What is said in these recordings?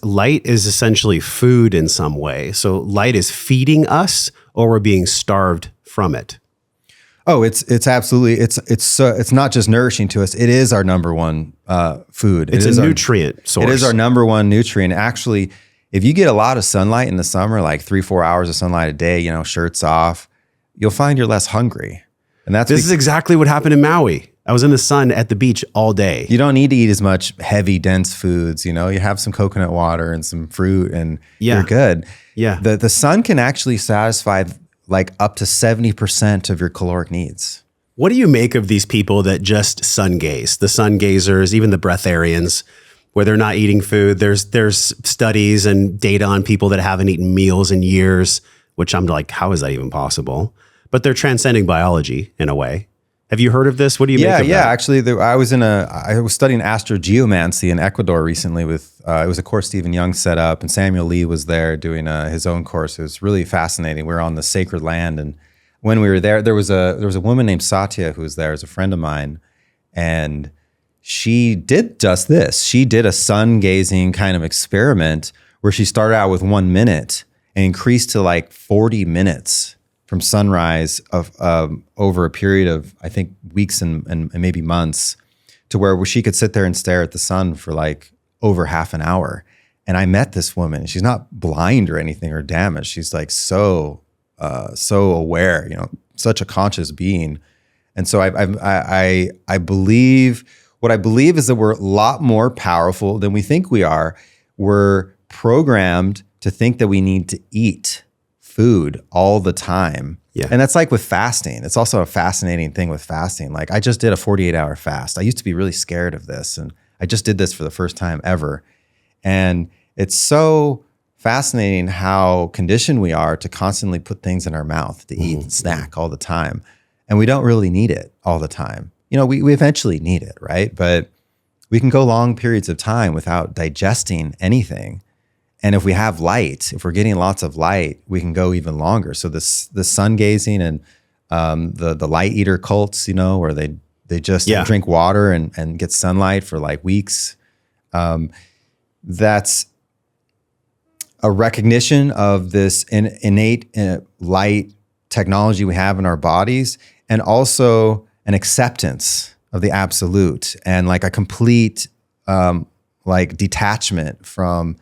light is essentially food in some way. So light is feeding us, or we're being starved from it. Oh, it's absolutely, it's not just nourishing to us. It is our number one food. It's a nutrient source. It is our number one nutrient. Actually, if you get a lot of sunlight in the summer, like 3-4 hours of sunlight a day, shirts off, you'll find you're less hungry. And this is exactly what happened in Maui. I was in the sun at the beach all day. You don't need to eat as much heavy, dense foods. You have some coconut water and some fruit, and you're good. Yeah. The sun can actually satisfy like up to 70% of your caloric needs. What do you make of these people that just sun gaze? The sun gazers, even the breatharians, where they're not eating food. There's studies and data on people that haven't eaten meals in years, which I'm like, how is that even possible? But they're transcending biology in a way. Have you heard of this? What do you make of that? Yeah. Actually, I was studying astrogeomancy in Ecuador recently with, it was a course Stephen Young set up, and Samuel Lee was there doing his own course. It was really fascinating. We were on the sacred land, and when we were there was a woman named Satya who was there as a friend of mine, and she did just this. She did a sun gazing kind of experiment where she started out with 1 minute and increased to like 40 minutes from sunrise of over a period of, I think, weeks and maybe months, to where she could sit there and stare at the sun for like over half an hour. And I met this woman. She's not blind or anything or damaged. She's like so aware, such a conscious being. And so I believe, what I believe is that we're a lot more powerful than we think we are. We're programmed to think that we need to eat food all the time. Yeah. And that's like with fasting. It's also a fascinating thing with fasting. Like I just did a 48-hour fast. I used to be really scared of this, and I just did this for the first time ever. And it's so fascinating how conditioned we are to constantly put things in our mouth, to eat and snack all the time. And we don't really need it all the time. We eventually need it, right? But we can go long periods of time without digesting anything. And if we have light, if we're getting lots of light, we can go even longer. So the sun gazing and the light eater cults, where they just drink water and get sunlight for like weeks. That's a recognition of this innate light technology we have in our bodies, and also an acceptance of the absolute, and like a complete like detachment from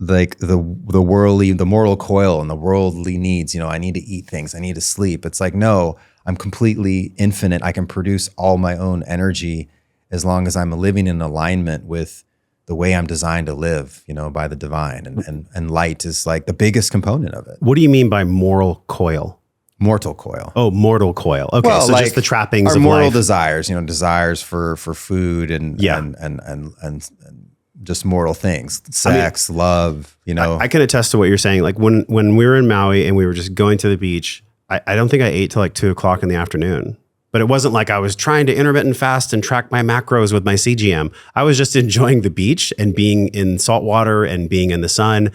like the worldly, the mortal coil and the worldly needs. I need to eat things, I need to sleep. It's like, no, I'm completely infinite. I can produce all my own energy as long as I'm living in alignment with the way I'm designed to live, by the divine. And light is like the biggest component of it. What do you mean by moral coil? Mortal coil. Oh, mortal coil. Okay, well, so like just the trappings our of moral life. desires, desires for food and just mortal things, sex, love, I can attest to what you're saying. Like when we were in Maui and we were just going to the beach, I don't think I ate till like 2:00 in the afternoon. But it wasn't like I was trying to intermittent fast and track my macros with my CGM. I was just enjoying the beach and being in salt water and being in the sun.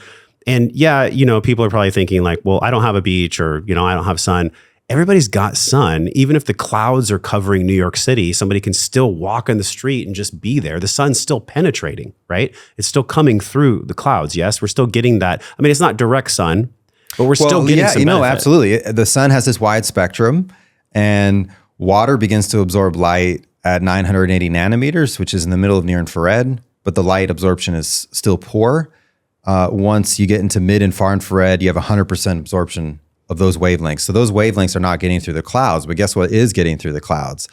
And yeah, people are probably thinking like, well, I don't have a beach, or, I don't have sun. Everybody's got sun. Even if the clouds are covering New York City, somebody can still walk in the street and just be there. The sun's still penetrating, right? It's still coming through the clouds. Yes, we're still getting that. I mean, it's not direct sun, but we're still getting some benefit. Absolutely. The sun has this wide spectrum, and water begins to absorb light at 980 nanometers, which is in the middle of near infrared, but the light absorption is still poor. Once you get into mid and far infrared, you have 100% absorption of those wavelengths. So those wavelengths are not getting through the clouds, but guess what is getting through the clouds?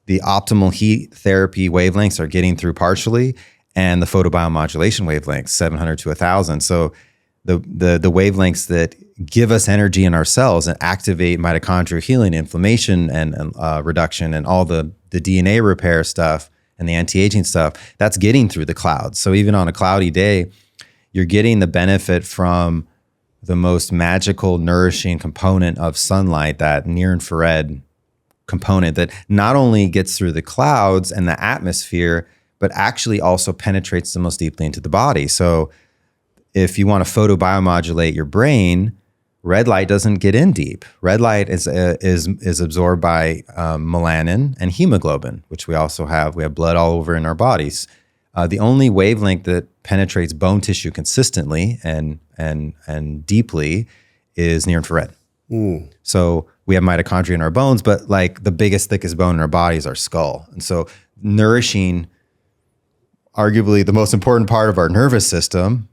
The optimal heat therapy wavelengths are getting through partially, and the photobiomodulation wavelengths, 700 to 1,000. So the wavelengths that give us energy in our cells and activate mitochondrial healing, inflammation, and reduction, and all the DNA repair stuff and the anti-aging stuff, that's getting through the clouds. So even on a cloudy day, you're getting the benefit from the most magical, nourishing component of sunlight, that near-infrared component that not only gets through the clouds and the atmosphere, but actually also penetrates the most deeply into the body. So if you want to photobiomodulate your brain, red light doesn't get in deep. Red light is absorbed by melanin and hemoglobin, which we also have. We have blood all over in our bodies. The only wavelength that penetrates bone tissue consistently and deeply is near infrared. So we have mitochondria in our bones, but like the biggest, thickest bone in our body is our skull. And so nourishing arguably the most important part of our nervous system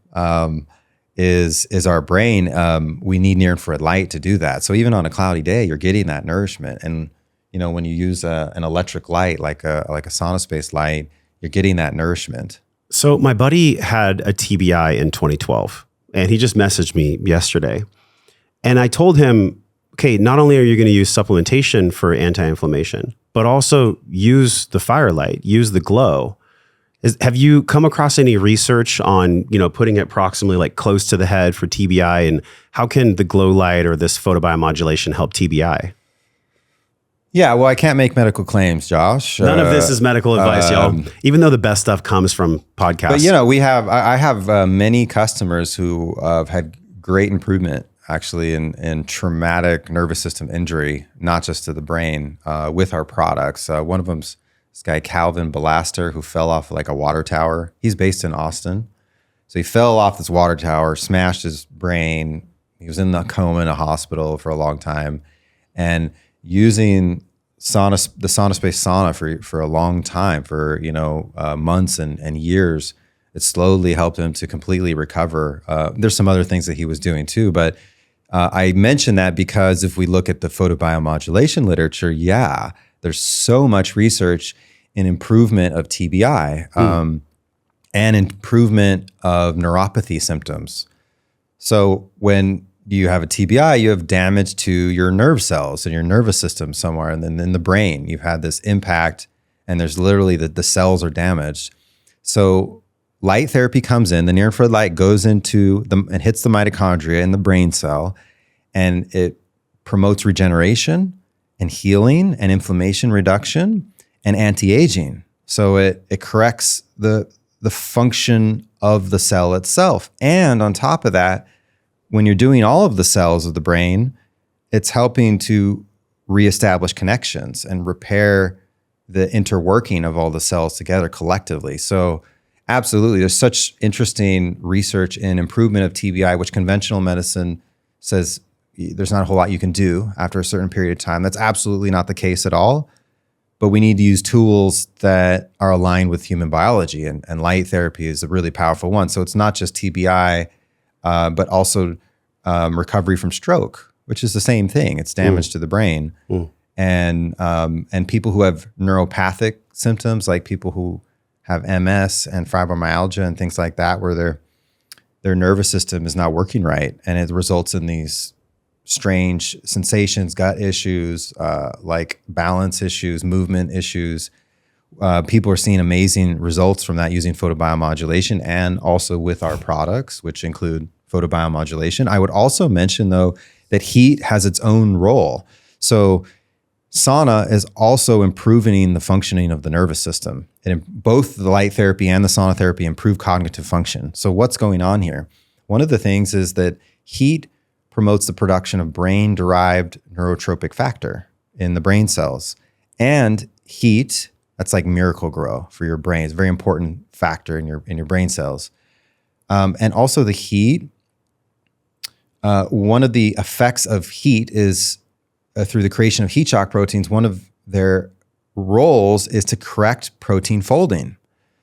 is our brain. We need near infrared light to do that. So even on a cloudy day, you're getting that nourishment. And when you use an electric light, like a sauna space light, you're getting that nourishment. So my buddy had a TBI in 2012, and he just messaged me yesterday. And I told him, okay, not only are you going to use supplementation for anti-inflammation, but also use the firelight, use the glow. Have you come across any research on, putting it proximally like close to the head for TBI, and how can the glow light or this photobiomodulation help TBI? Yeah, well, I can't make medical claims, Josh. None of this is medical advice, y'all. Even though the best stuff comes from podcasts. But I have many customers who have had great improvement actually in traumatic nervous system injury, not just to the brain, with our products. One of them's this guy Calvin Belaster, who fell off like a water tower. He's based in Austin, so he fell off this water tower, smashed his brain. He was in the coma in a hospital for a long time, and using the sauna space sauna for a long time, for months and years, it slowly helped him to completely recover. There's some other things that he was doing too, but I mention that because if we look at the photobiomodulation literature, there's so much research in improvement of TBI and improvement of neuropathy symptoms. So when you have a TBI, you have damage to your nerve cells and your nervous system somewhere, and then in the brain, you've had this impact, and there's literally the cells are damaged. So light therapy comes in, the near infrared light goes into and hits the mitochondria in the brain cell, and it promotes regeneration and healing and inflammation reduction and anti-aging. So it corrects the function of the cell itself. And on top of that, when you're doing all of the cells of the brain, it's helping to reestablish connections and repair the interworking of all the cells together collectively. So absolutely, there's such interesting research in improvement of TBI, which conventional medicine says there's not a whole lot you can do after a certain period of time. That's absolutely not the case at all. But we need to use tools that are aligned with human biology, and light therapy is a really powerful one. So it's not just TBI, but also recovery from stroke, which is the same thing. It's damage to the brain. And people who have neuropathic symptoms, like people who have MS and fibromyalgia and things like that, where their nervous system is not working right, and it results in these strange sensations, gut issues, like balance issues, movement issues. People are seeing amazing results from that using photobiomodulation, and also with our products, which include photobiomodulation. I would also mention, though, that heat has its own role. So sauna is also improving the functioning of the nervous system. And both the light therapy and the sauna therapy improve cognitive function. So what's going on here? One of the things is that heat promotes the production of brain-derived neurotropic factor in the brain cells. And heat, that's like Miracle-Gro for your brain. It's a very important factor in your brain cells. And also the heat, one of the effects of heat is through the creation of heat shock proteins. One of their roles is to correct protein folding.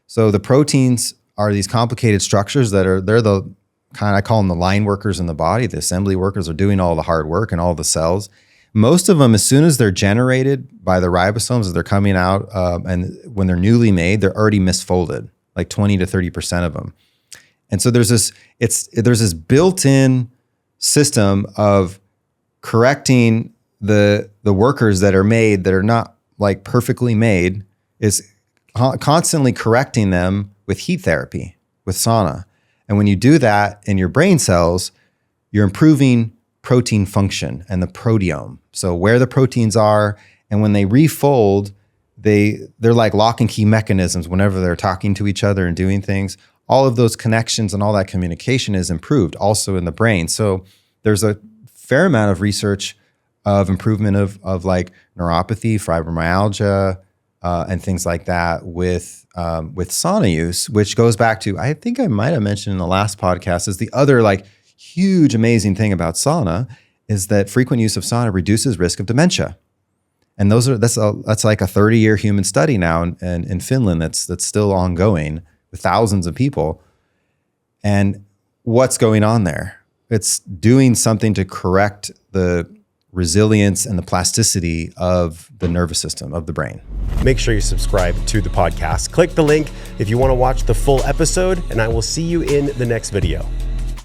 So the proteins are these complicated structures they're the kind of, I call them the line workers in the body. The assembly workers are doing all the hard work in all the cells. Most of them, as soon as they're generated by the ribosomes, as they're coming out, and when they're newly made, they're already misfolded, like 20 to 30% of them. And so there's this built-in system of correcting the workers that are made that are not like perfectly made, is constantly correcting them with heat therapy, with sauna. And when you do that in your brain cells, you're improving protein function and the proteome. So where the proteins are, and when they refold, they're like lock and key mechanisms. Whenever they're talking to each other and doing things, all of those connections and all that communication is improved also in the brain. So there's a fair amount of research of improvement of like neuropathy, fibromyalgia, and things like that with sauna use, which goes back to, I think I might have mentioned in the last podcast, is the other like huge amazing thing about sauna is that frequent use of sauna reduces risk of dementia. And that's like a 30-year human study now in Finland that's still ongoing with thousands of people. And what's going on there? It's doing something to correct the resilience and the plasticity of the nervous system, of the brain. Make sure you subscribe to the podcast. Click the link if you want to watch the full episode, and I will see you in the next video.